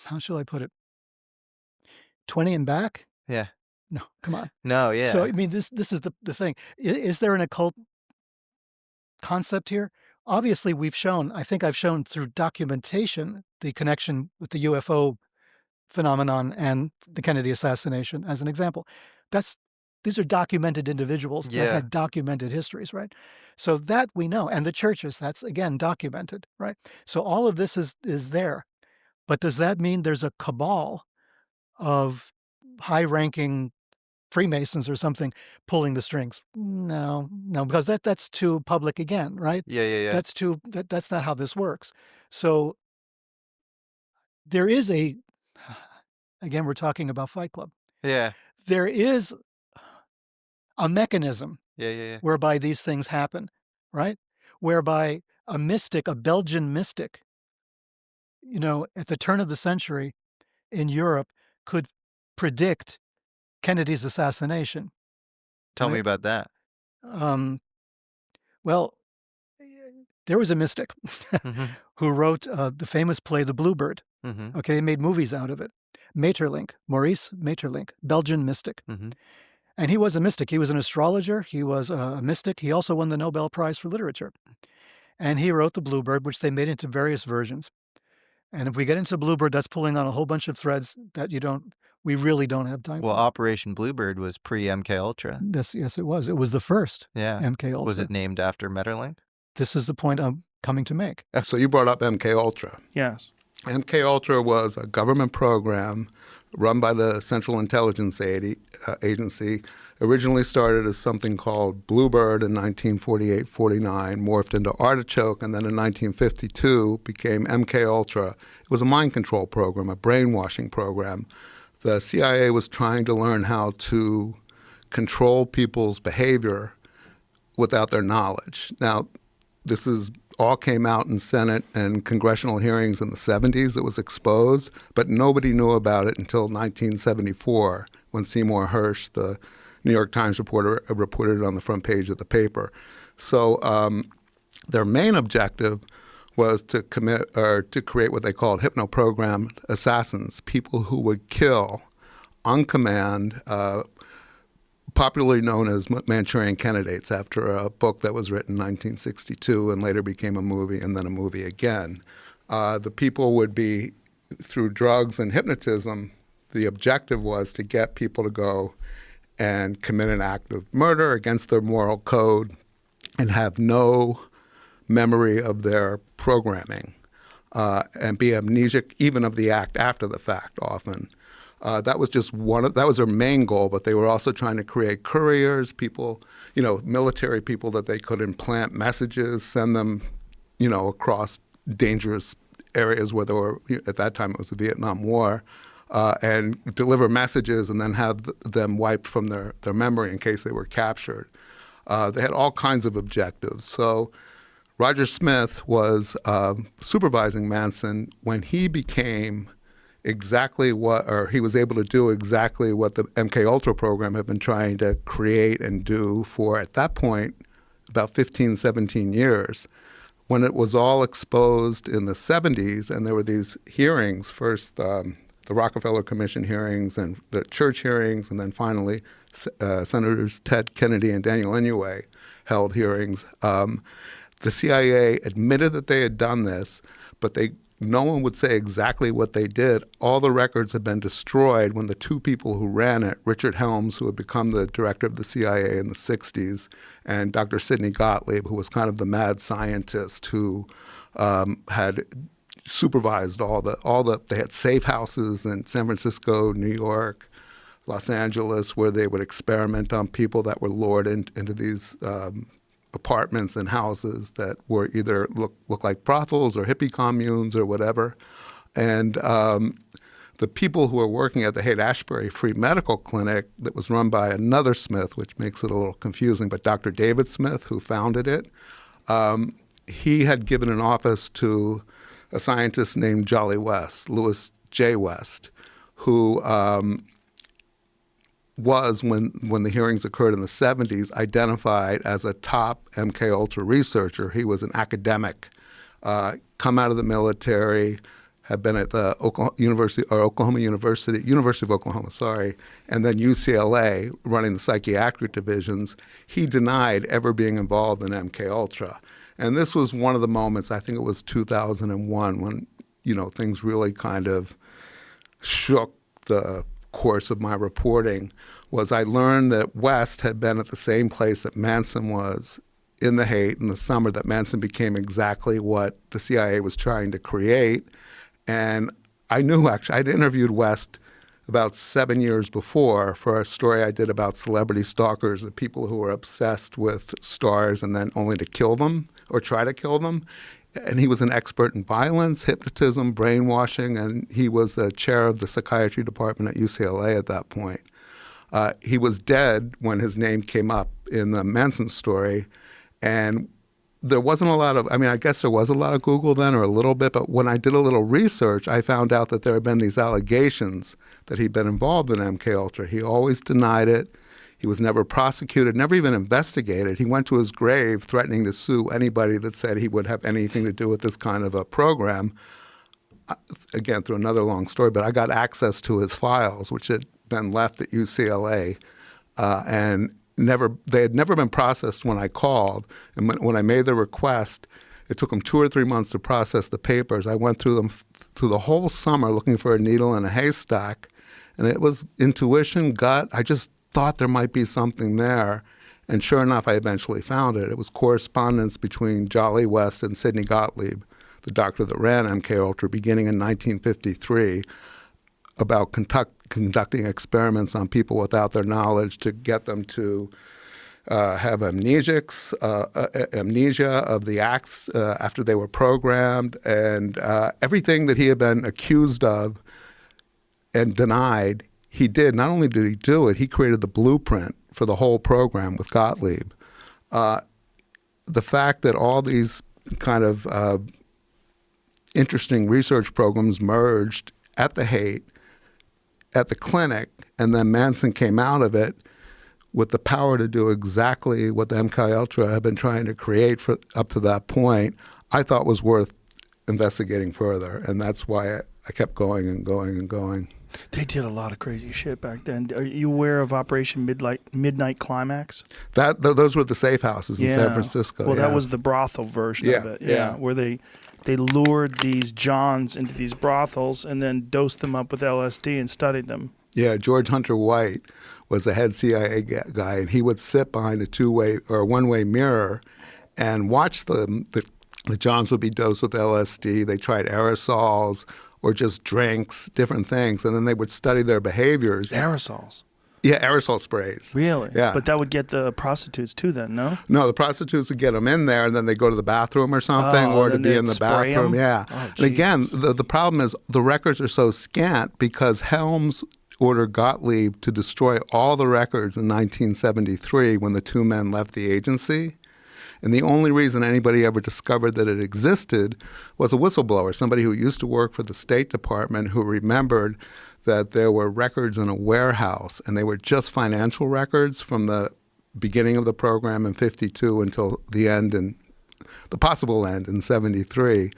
how shall I put it? 20 and back? Yeah. No, come on. No, So, yeah. I mean, this is the thing. Is there an occult concept here? Obviously, I think I've shown through documentation the connection with the UFO phenomenon and the Kennedy assassination as an example. These are documented individuals that Yeah. had documented histories, right? So that we know. And the churches, that's again documented, right? So all of this is there. But does that mean there's a cabal of high-ranking Freemasons or something pulling the strings? No, because that's too public again, right? Yeah, yeah, yeah. That's not how this works. So there is again, we're talking about Fight Club. Yeah. There is a mechanism Yeah, yeah, yeah. whereby these things happen, right? Whereby a mystic, a Belgian mystic, at the turn of the century in Europe could predict Kennedy's assassination, Tell me right? about that. Um, well, there was a mystic Mhm. who wrote the famous play The Bluebird. Mhm. Okay, they made movies out of it. Maurice Maeterlinck, Belgian mystic. Mhm. And he was a mystic. He was an astrologer. He was a mystic. He also won the Nobel Prize for Literature. And he wrote The Bluebird, which they made into various versions. And if we get into Bluebird, that's pulling on a whole bunch of threads that we really don't have time Well, for. Operation Bluebird was pre-MKultra. Yes, it was. It was the first Yeah. MKultra. Was it named after Maeterlinck? This is the point I'm coming to make. So you brought up MKultra. Yes. MKultra was a government program run by the Central Intelligence Agency. Originally started as something called Bluebird in 1948-49, morphed into Artichoke, and then in 1952 became MKultra. It was a mind control program, a brainwashing program. The CIA was trying to learn how to control people's behavior without their knowledge. Now, this all came out in Senate and congressional hearings in the 70s. It was exposed, but nobody knew about it until 1974 when Seymour Hersh, the New York Times reporter, reported it on the front page of the paper. So their main objective was to create what they called hypno-programmed assassins, people who would kill on command, popularly known as Manchurian candidates, after a book that was written in 1962 and later became a movie and then a movie again. The people would be, through drugs and hypnotism, the objective was to get people to go and commit an act of murder against their moral code and have no memory of their programming and be amnesic even of the act after the fact often. That was that was their main goal, but they were also trying to create couriers, people, military people that they could implant messages, send them, across dangerous areas where there were, at that time it was the Vietnam War, and deliver messages and then have them wiped from their memory in case they were captured. They had all kinds of objectives. So Roger Smith was supervising Manson when he became he was able to do exactly what the MKUltra program had been trying to create and do for, at that point, about 15, 17 years. When it was all exposed in the 70s and there were these hearings, first the Rockefeller Commission hearings and the church hearings, and then finally Senators Ted Kennedy and Daniel Inouye held hearings. The CIA admitted that they had done this, but no one would say exactly what they did. All the records had been destroyed when the two people who ran it, Richard Helms, who had become the director of the CIA in the 60s, and Dr. Sidney Gotlieb, who was kind of the mad scientist who had supervised they had safe houses in San Francisco, New York, Los Angeles, where they would experiment on people that were lured into these apartments and houses that were either look like brothels or hippie communes or whatever. And the people who were working at the Haight-Ashbury Free Medical Clinic that was run by another Smith, which makes it a little confusing, but Dr. David Smith, who founded it, he had given an office to a scientist named Jolly West, Louis J. West, who was, when the hearings occurred in the 70s, identified as a top MKUltra researcher. He was an academic, come out of the military, had been at the Oklahoma University of Oklahoma, sorry, and then UCLA running the psychiatric divisions. He denied ever being involved in MKUltra. And this was one of the moments, I think it was 2001, when, things really kind of shook the course of my reporting, was I learned that West had been at the same place that Manson was in the Haight in the summer that Manson became exactly what the CIA was trying to create. And I knew, actually, I'd interviewed West about 7 years before for a story I did about celebrity stalkers and people who were obsessed with stars and then only to kill them or try to kill them. And he was an expert in violence, hypnotism, brainwashing, and he was the chair of the psychiatry department at UCLA at that point. He was dead when his name came up in the Manson story, and there wasn't a lot of, I guess there was a lot of Google then, or a little bit, but when I did a little research, I found out that there had been these allegations that he'd been involved in MKUltra. He always denied it. He was never prosecuted, never even investigated. He went to his grave threatening to sue anybody that said he would have anything to do with this kind of a program. Again, through another long story, but I got access to his files, which had been left at UCLA, and they had never been processed when I called. And when I made the request, it took them 2 or 3 months to process the papers. I went through them through the whole summer looking for a needle in a haystack, and it was intuition, gut. I just thought there might be something there. And sure enough, I eventually found it. It was correspondence between Jolly West and Sidney Gotlieb, the doctor that ran MKUltra, beginning in 1953, about conducting experiments on people without their knowledge to get them to have amnesia of the acts after they were programmed, and everything that he had been accused of and denied, he did. Not only did he do it, he created the blueprint for the whole program with Gottlieb. The fact that all these kind of interesting research programs merged at the Haight, at the clinic, and then Manson came out of it with the power to do exactly what the MKUltra had been trying to create for up to that point, I thought was worth investigating further. And that's why I kept going and going and going. They did a lot of crazy shit back then. Are you aware of Operation Midnight Climax? Those were the safe houses in San Francisco. Well, that was the brothel version of it. Yeah. Where they lured these Johns into these brothels and then dosed them up with LSD and studied them. Yeah, George Hunter White was the head CIA guy, and he would sit behind a two-way or a one-way mirror and watch them. The Johns would be dosed with LSD. They tried aerosols or just drinks, different things, and then they would study their behaviors. Aerosols? Yeah, aerosol sprays. Really? Yeah. But that would get the prostitutes too then, no? No, the prostitutes would get them in there, and then they go to the bathroom or something, or to be in the bathroom. Yeah. Oh, and again, the problem is the records are so scant because Helms ordered Gottlieb to destroy all the records in 1973 when the two men left the agency. And the only reason anybody ever discovered that it existed was a whistleblower, somebody who used to work for the State Department who remembered that there were records in a warehouse, and they were just financial records from the beginning of the program in 52 until the end, and the possible end in 73.